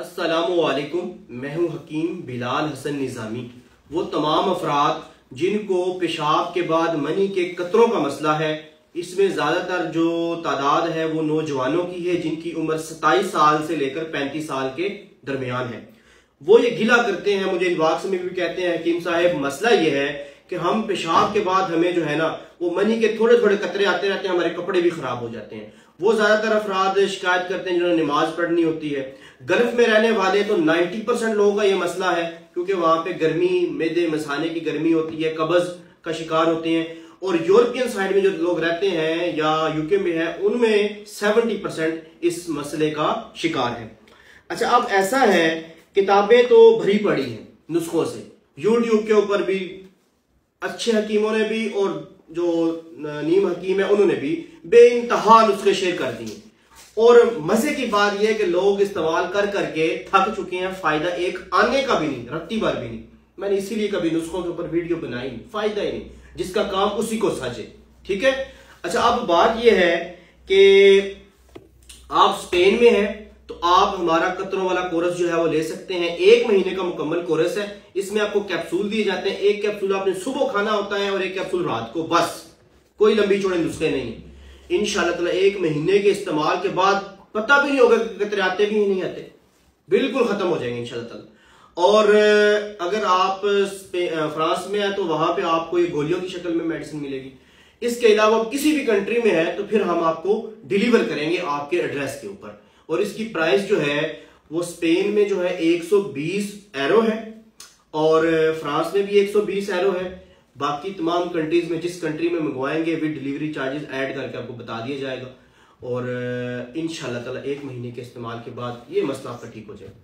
अस्सलामुअलैकुम। मैं हूं हकीम बिलाल हसन निज़ामी। वो तमाम अफराद जिनको पेशाब के बाद मनी के कतरों का मसला है, इसमें ज़्यादातर जो तादाद है वो नौजवानों की है जिनकी उम्र 27 साल से लेकर 35 साल के दरमियान है। वो ये गिला करते हैं, मुझे इनबॉक्स में भी कहते हैं हकीम साहब मसला ये है कि हम पेशाब के बाद हमें जो है ना वो मनी के थोड़े थोड़े कतरे आते रहते हैं, हमारे कपड़े भी खराब हो जाते हैं। वो ज्यादातर अफराद शिकायत करते हैं जिन्होंने नमाज पढ़नी होती है। गल्फ में रहने वाले तो 90% लोगों का ये मसला है, क्योंकि वहां पे गर्मी, मेदे मसाने की गर्मी होती है, कब्ज का शिकार होते हैं। और यूरोपियन साइड में जो लोग रहते हैं या यूके में है, उनमें 70% इस मसले का शिकार है। अच्छा, अब ऐसा है, किताबें तो भरी पड़ी हैं नुस्खों से, यूट्यूब के ऊपर भी अच्छे हकीमों ने भी और जो नीम हकीम है उन्होंने भी बेइंतहा नुस्खे शेयर कर दिए। और मजे की बात यह है कि लोग इस्तेमाल कर करके थक चुके हैं, फायदा एक आने का भी नहीं, रत्ती बार भी नहीं। मैंने इसीलिए कभी नुस्खों के ऊपर वीडियो बनाई नहीं, फायदा ही नहीं, जिसका काम उसी को सजे। ठीक है। अच्छा, अब बात यह है कि आप स्पेन में हैं तो आप हमारा कतरों वाला कोर्स जो है वो ले सकते हैं। 1 महीने का मुकम्मल कोर्स है। इसमें आपको कैप्सूल दिए जाते हैं। एक कैप्सूल आपने सुबह खाना होता है और एक कैप्सूल रात को, बस। कोई लंबी चौड़े नुस्खे नहीं है। इंशाल्लाह ताला 1 महीने के इस्तेमाल के बाद पता भी नहीं होगा कि कतरे आते भी नहीं आते, बिल्कुल खत्म हो जाएंगे इंशाल्लाह ताला। और अगर आप फ्रांस में है तो वहां पे आपको ये गोलियों की शक्ल में मेडिसिन मिलेगी। इसके अलावा किसी भी कंट्री में है तो फिर हम आपको डिलीवर करेंगे आपके एड्रेस के ऊपर। और इसकी प्राइस जो है वो स्पेन में जो है 120 यूरो है और फ्रांस में भी 120 यूरो है। बाकी तमाम कंट्रीज में जिस कंट्री में मंगवाएंगे विद डिलीवरी चार्जेस ऐड करके आपको बता दिया जाएगा। और इंशाल्लाह ताला 1 महीने के इस्तेमाल के बाद ये मसला आपका ठीक हो जाएगा।